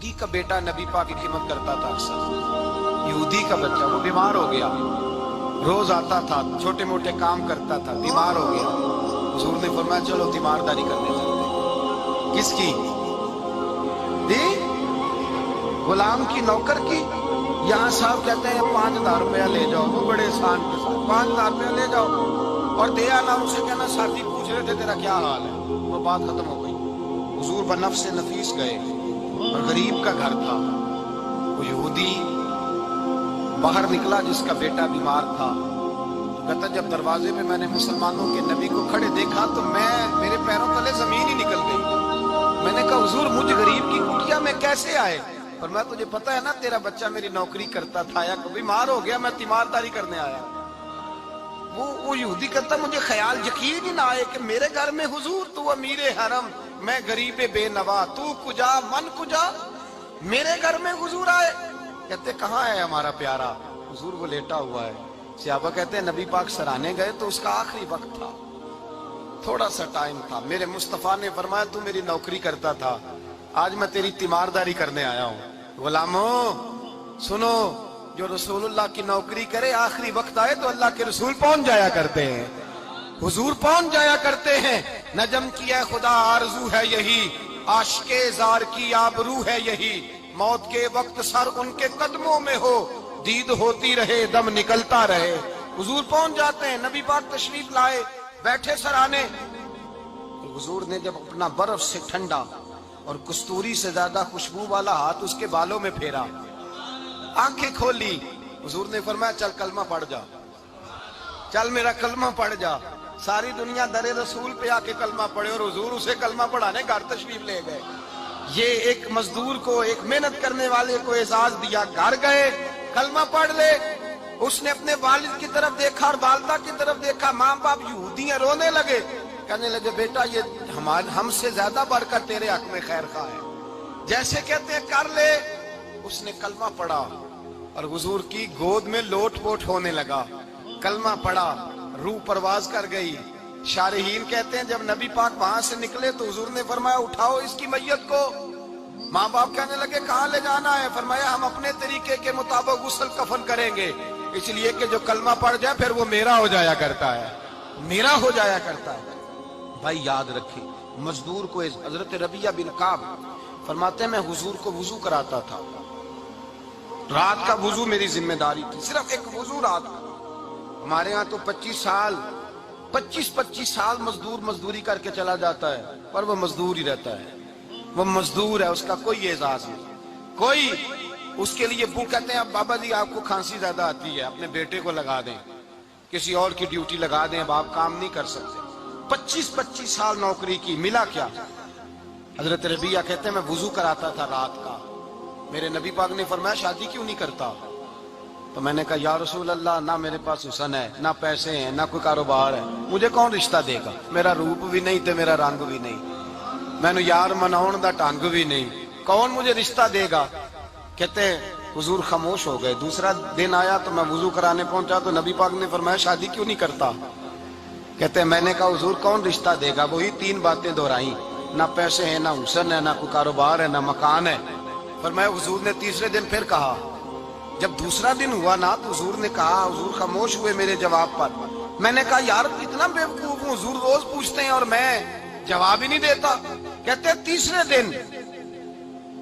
یہودی کا بیٹا نبی پاک کی خدمت کرتا تھا اکثر. یہودی کا بچہ وہ بیمار ہو گیا, روز آتا تھا, چھوٹے موٹے کام کرتا تھا, بیمار ہو گیا. حضور نے فرمایا چلو تیمارداری کرنے چلتے. کس کی؟ غلام کی, نوکر کی. یہاں صاحب کہتے ہیں 5,000 روپیہ لے جاؤ, وہ بڑے احسان کے ساتھ 5,000 روپیہ لے جاؤ اور دے آنا. ان سے کہنا ساتھی پوچھ رہے تھے تیرا کیا حال ہے, وہ بات ختم ہو گئی. حضور بنفس نفیس گئے اور غریب کا گھر تھا. وہ یہودی باہر نکلا جس کا بیٹا بیمار تھا. کہتا جب دروازے میں نے مسلمانوں کے نبی کو کھڑے دیکھا تو میرے پیروں تلے زمین ہی نکل گئی. میں نے کہا حضور مجھ غریب کی کٹیا میں کیسے آئے؟ اور میں تجھے پتا ہے نا تیرا بچہ میری نوکری کرتا تھا یا بیمار ہو گیا, میں تیمارداری کرنے آیا. وہ یہودی کہتا مجھے خیال یقین ہی نہ آئے کہ میرے گھر میں حضور, تو امیر حرم, میں غریب بے نوا, تو کجا من کجا, میرے گھر میں حضور آئے. کہتے کہاں ہے ہمارا پیارا؟ حضور وہ لیٹا ہوا ہے. صحابہ کہتے ہیں نبی پاک سرانے گئے تو اس کا آخری وقت تھا, تھوڑا سا ٹائم تھا. میرے مصطفیٰ نے فرمایا تو میری نوکری کرتا تھا, آج میں تیری تیمارداری کرنے آیا ہوں. غلاموں سنو, جو رسول اللہ کی نوکری کرے آخری وقت آئے تو اللہ کے رسول پہنچ جایا کرتے ہیں, حضور پہنچ جایا کرتے ہیں. نجم کی ہے خدا آرزو ہے یہی, عاشق زار کی آبرو ہے یہی, موت کے وقت سر ان کے قدموں میں ہو, دید ہوتی رہے دم نکلتا رہے. حضور پہنچ جاتے ہیں. نبی پاک تشریف لائے, بیٹھے سرانے. حضور نے جب اپنا برف سے ٹھنڈا اور کستوری سے زیادہ خوشبو والا ہاتھ اس کے بالوں میں پھیرا, آنکھیں کھولی, حضور نے فرمایا چل کلمہ پڑھ جا, چل میرا کلمہ پڑھ جا. ساری دنیا در رسول پہ آ کے کلمہ پڑھے اور حضور اسے کلمہ پڑھانے گھر تشریف لے گئے. یہ ایک مزدور کو, ایک محنت کرنے والے کو اعزاز دیا. گھر گئے, کلمہ پڑھ لے. اس نے اپنے والد کی طرف دیکھا اور والدہ کی طرف دیکھا, ماں باپ یہودی ہیں, رونے لگے. کہنے لگے بیٹا یہ ہم سے زیادہ بڑھ کر تیرے حق میں خیر خواہ ہے, جیسے کہتے ہیں کر لے. اس نے کلمہ پڑھا اور حضور کی گود میں لوٹ پوٹ ہونے لگا. کلمہ پڑھا, روح پرواز کر گئی. شارحین کہتے ہیں جب نبی پاک وہاں سے نکلے تو حضور نے فرمایا اٹھاؤ اس کی میت کو. ماں باپ کہنے لگے کہاں لے جانا ہے؟ فرمایا ہم اپنے طریقے کے مطابق غسل کفن کریں گے, اس لیے کہ جو کلمہ پڑھ جائے پھر وہ میرا ہو جایا کرتا ہے, میرا ہو جایا کرتا ہے. بھائی یاد رکھیں, مزدور کو حضرت ربیعہ بن کعب فرماتے ہیں میں حضور کو وضو کراتا تھا. رات کا وضو میری ذمہ داری تھی, صرف ایک وضو رات کا. ہمارے ہاں تو 25 سال مزدور مزدوری کر کے چلا جاتا ہے, پر وہ مزدور ہی رہتا ہے. وہ مزدور ہے, اس کا کوئی اعزاز نہیں, کوئی اس کے لیے. وہ کہتے ہیں اب بابا جی آپ کو کھانسی زیادہ آتی ہے, اپنے بیٹے کو لگا دیں, کسی اور کی ڈیوٹی لگا دیں, اب آپ کام نہیں کر سکتے. 25 سال نوکری کی, ملا کیا؟ حضرت ربیعہ کہتے ہیں میں وضو کراتا تھا رات کا. میرے نبی پاک نے فرمایا شادی کیوں نہیں کرتا؟ تو میں نے کہا یا رسول اللہ نہ میرے پاس حسن ہے, نہ پیسے ہیں, نہ کوئی کاروبار ہے, مجھے کون رشتہ دے گا؟ میرا روپ بھی نہیں تے میرا رنگ بھی نہیں, میں نے یار مناؤن دا ٹانگ بھی نہیں, کون مجھے رشتہ دے گا؟ کہتے ہیں حضور خاموش ہو گئے. دوسرا دن آیا تو میں وضو کرانے پہنچا تو نبی پاک نے فرمایا شادی کیوں نہیں کرتا؟ کہتے ہیں میں نے کہا حضور کون رشتہ دے گا؟ وہی 3 باتیں دہرائیں, نہ پیسے ہیں, نہ حسن ہے, نہ کوئی کاروبار ہے, نہ مکان ہے. فرمایا حضور نے تیسرے دن پھر کہا. جب دوسرا دن ہوا نا تو حضور نے کہا, حضور خاموش ہوئے میرے جواب پر. میں نے کہا یار اتنا بیوقوف ہوں, حضور روز پوچھتے ہیں اور میں جواب ہی نہیں دیتا. کہتے ہیں تیسرے دن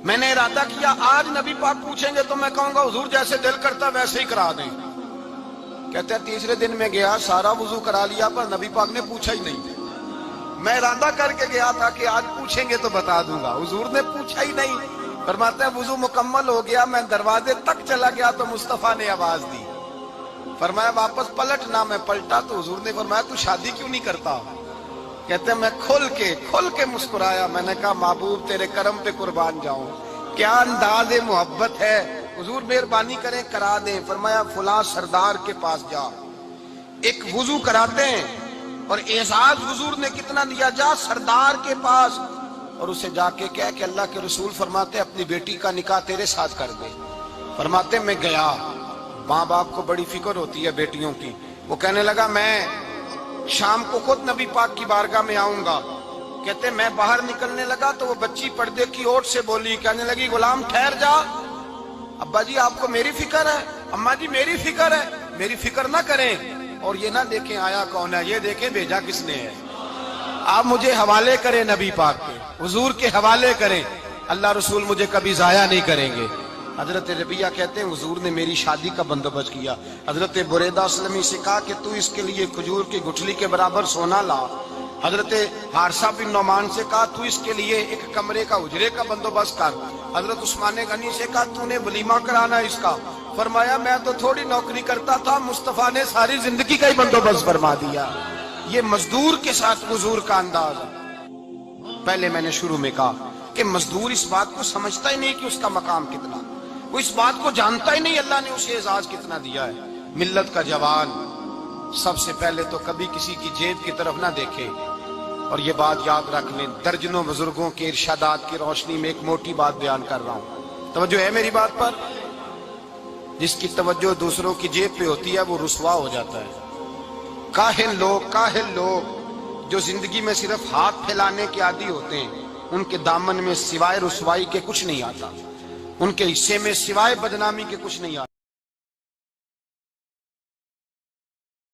میں نے ارادہ کیا آج نبی پاک پوچھیں گے تو میں کہوں گا حضور جیسے دل کرتا ویسے ہی کرا دیں. کہتے ہیں تیسرے دن میں گیا, سارا وضو کرا لیا, پر نبی پاک نے پوچھا ہی نہیں. میں ارادہ کر کے گیا تھا کہ آج پوچھیں گے تو بتا دوں گا, حضور نے پوچھا ہی نہیں. فرماتے ہیں وضو مکمل ہو گیا, میں دروازے تک چلا گیا تو مصطفیٰ نے آواز دی. فرمایا واپس پلٹ نہ, میں پلٹا تو حضور نے فرمایا تو شادی کیوں نہیں کرتا؟ کہتے ہیں میں کھل کے مسکرایا. میں نے کہا محبوب تیرے کرم پہ قربان جاؤں, کیا انداز محبت ہے, حضور مہربانی کریں کرا دیں. فرمایا فلاں سردار کے پاس جا, ایک وضو کراتے ہیں, اور اعزاز حضور نے کتنا دیا, جا سردار کے پاس اور اسے جا کے کہہ کہ اللہ کے رسول فرماتے اپنی بیٹی کا نکاح تیرے ساتھ کر دے. فرماتے میں گیا, ماں باپ کو بڑی فکر ہوتی ہے بیٹیوں کی. وہ کہنے لگا میں شام کو خود نبی پاک کی بارگاہ میں آؤں گا کہتے میں باہر نکلنے لگا تو وہ بچی پردے کی اوٹ سے بولی, کہنے لگی غلام ٹھہر جا, ابا جی آپ کو میری فکر ہے, اماں جی میری فکر ہے, میری فکر نہ کریں اور یہ نہ دیکھیں آیا کون ہے, یہ دیکھیں بھیجا کس نے ہے. آپ مجھے حوالے کریں نبی پاک کے, حضور کے حوالے کریں, اللہ رسول مجھے کبھی ضائع نہیں کریں گے. حضرت ربیہ کہتے ہیں حضور نے میری شادی کا بندوبست کیا. حضرت بریدہ اسلمی سے کہا کہ تو اس کے لیے کھجور کی گٹھلی کے برابر سونا لا. حضرت حارثہ بن نعمان سے کہا تو اس کے لیے ایک کمرے کا اجرے کا بندوبست کر. حضرت عثمان غنی سے کہا تو نے ولیمہ کرانا اس کا. فرمایا میں تو تھوڑی نوکری کرتا تھا, مصطفیٰ نے ساری زندگی کا ہی بندوبست فرما دیا. یہ مزدور کے ساتھ حضور کا انداز ہے. پہلے میں نے شروع میں کہا کہ مزدور اس بات کو سمجھتا ہی نہیں کہ اس کا مقام کتنا, وہ اس بات کو جانتا ہی نہیں اللہ نے اسے اعزاز کتنا دیا ہے. ملت کا جوان سب سے پہلے تو کبھی کسی کی جیب کی طرف نہ دیکھے. اور یہ بات یاد رکھ لیں, درجنوں بزرگوں کے ارشادات کی روشنی میں ایک موٹی بات بیان کر رہا ہوں, توجہ ہے میری بات پر. جس کی توجہ دوسروں کی جیب پہ ہوتی ہے وہ رسوا ہو جاتا ہے. کاہل لوگ جو زندگی میں صرف ہاتھ پھیلانے کے عادی ہوتے ہیں, ان کے دامن میں سوائے رسوائی کے کچھ نہیں آتا, ان کے حصے میں سوائے بدنامی کے کچھ نہیں آتا.